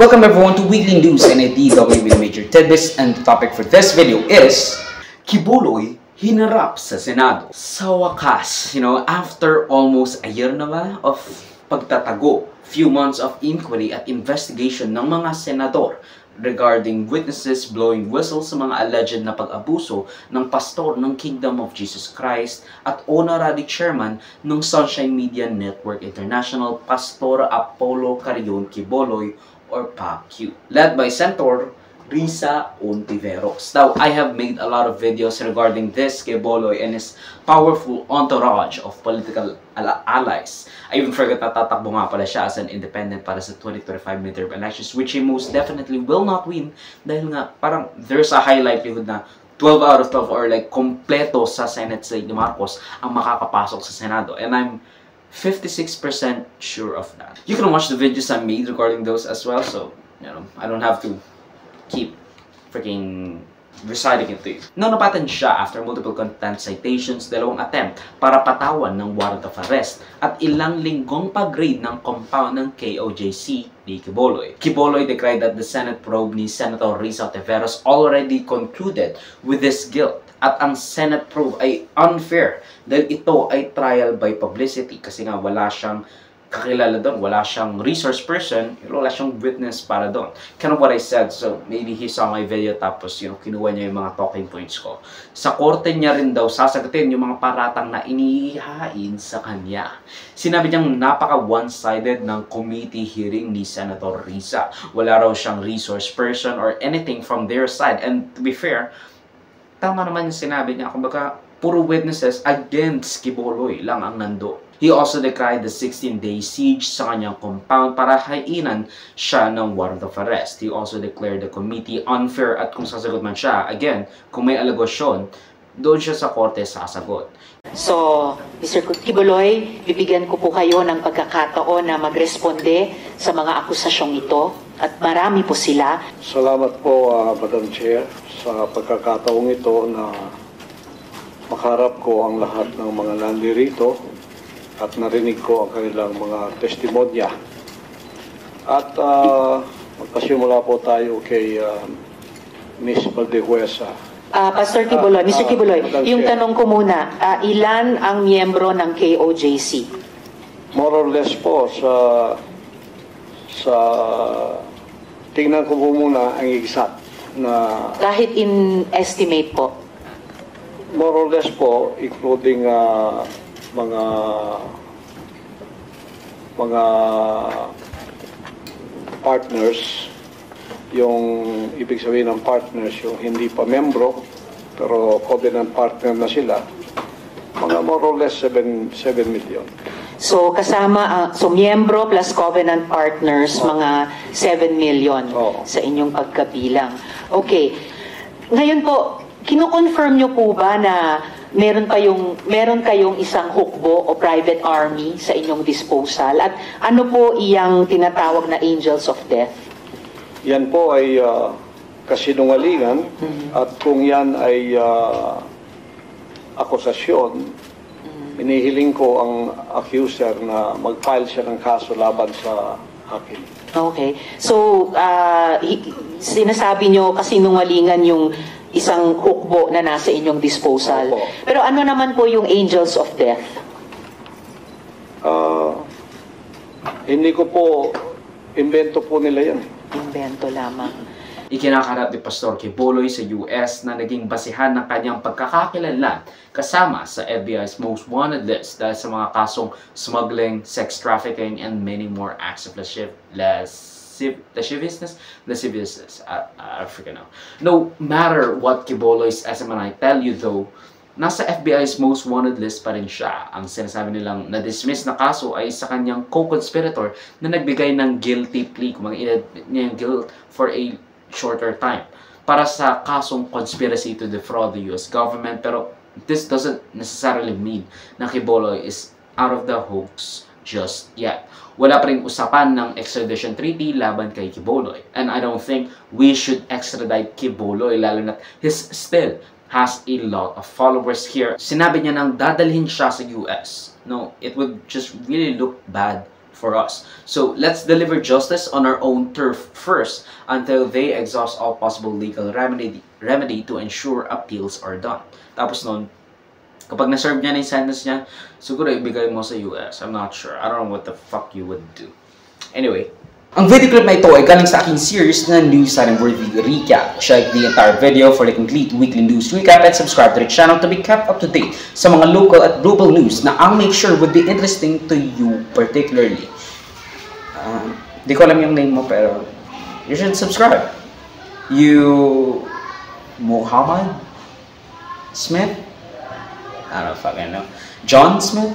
Welcome everyone to Weekly News and DW with major tidbits, and the topic for this video is Kibuloy hinarap sa Senado. Sa wakas, after almost a year na ba of pagtatago, few months of inquiry at investigation ng mga senador regarding witnesses blowing whistles sa mga alleged na pag-abuso ng pastor ng Kingdom of Jesus Christ at honorary chairman ng Sunshine Media Network International, Pastor Apollo Carion Quiboloy or PAQ, led by Senator Risa Ontiveros. Now, I have made a lot of videos regarding this Quiboloy and his powerful entourage of political allies. I even forgot na tatakbo nga pala siya as an independent para sa 2025 midterm elections, which he most definitely will not win dahil nga parang there's a high likelihood na 12 out of 12 or like kompleto sa Senate slate ni Marcos ang makakapasok sa Senado. And I'm 56% sure of that. You can watch the videos I made regarding those as well, so I don't have to keep freaking reciting it to you. Napatan siya after multiple contempt citations, 2 attempt para patawan ng warrant of arrest, at ilang linggong pag-raid ng compound ng KOJC ni Quiboloy. Quiboloy declared that the Senate probe ni Senator Risa Ontiveros already concluded with his guilt, at ang Senate probe ay unfair dahil ito ay trial by publicity kasi nga wala siyang kakilala doon, wala siyang resource person, wala siyang witness para doon. Kind of what I said, so maybe he saw my video tapos kinuha niya yung mga talking points ko. Sa korte niya rin daw sasagutin yung mga paratang na inihain sa kanya. Sinabi niyang napaka one-sided ng committee hearing ni Senator Risa. Wala raw siyang resource person or anything from their side, and to be fair, tama naman yung sinabi niya, kumbaga puro witnesses against Quiboloy lang ang nando. He also declared the 16-day siege sa kanyang compound para hainan siya ng warrant of arrest. He also declared the committee unfair, at kung sasagot man siya, again, kung may allegation, doon siya sa korte sasagot. So, Mr. Quiboloy, bibigyan ko po kayo ng pagkakataon na magresponde sa mga akusasyong ito, at marami po sila. Salamat po, Madam Chair, sa pagkakataong ito na makaharap ko ang lahat ng mga nandirito at narinig ko ang kanilang mga testimonya. At magpasimula po tayo kay Ms. Valdehuesa. Pastor Quiboloy, Mr. Quiboloy, yung tanong ko muna, ilan ang miyembro ng KOJC? More or less po, sa tingnan ko po muna ang exact na... Kahit in estimate po? More or less po, including mga partners, yung ibig sabihin ng partners, yung hindi pa membro, pero covenant partner na sila, mga more or less 7 million. So, kasama, so miyembro plus covenant partners, mga 7 million sa inyong pagkabilang. Okay. Ngayon po, kino-confirm nyo po ba na meron kayong isang hukbo o private army sa inyong disposal? At ano po iyang tinatawag na angels of death? Yan po ay kasinungalingan, at kung yan ay akusasyon, inihiling ko ang accuser na mag-file siya ng kaso laban sa akin. Okay. So, sinasabi nyo kasinungalingan yung isang hukbo na nasa inyong disposal. Opo. Pero ano naman po yung angels of death? Hindi ko po, invento po nila yan. Invento lamang. Ikinakarap ni Pastor Quiboloy sa US na naging basihan ng kanyang pagkakakilanlan kasama sa FBI's most wanted list dahil sa mga kasong smuggling, sex trafficking, and many more acts of lasciviousness. I forget now. No matter what Quiboloy's SMNI tell you though, nasa FBI's most wanted list pa rin siya. Ang sinasabi nilang na-dismiss na kaso ay sa kanyang co-conspirator na nagbigay ng guilty plea, kung mag-inad niya yung guilt for a shorter time para sa kasong conspiracy to defraud the US government. Pero this doesn't necessarily mean na Quiboloy is out of the hoax just yet. Wala pa rin usapan ng extradition treaty laban kay Quiboloy, and I don't think we should extradite Quiboloy, lalo na he's still has a lot of followers here. Sinabi niya nang dadalhin siya sa US. No, it would just really look bad for us. So let's deliver justice on our own turf first until they exhaust all possible legal remedy to ensure appeals are done. Tapos nun, kapag na-serve niya na yung sentence niya, siguro ibigay mo sa US. I'm not sure. I don't know what the fuck you would do. Anyway, ang video clip na ito ay galing sa aking series na News Worthy Recap. Check the entire video for the complete weekly news recap and subscribe to the channel to be kept up to date sa mga local at global news na I'll make sure would be interesting to you particularly. Di ko alam yung name mo pero you should subscribe. You... Muhammad Smith? I don't fucking know. John Smith?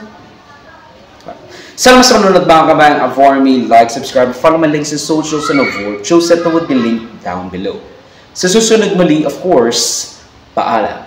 Salamat sa manunod mga kabayan. For me, like, subscribe, follow my links in socials and over. Choose that would be linked down below. Sa susunod muli, of course, paalam.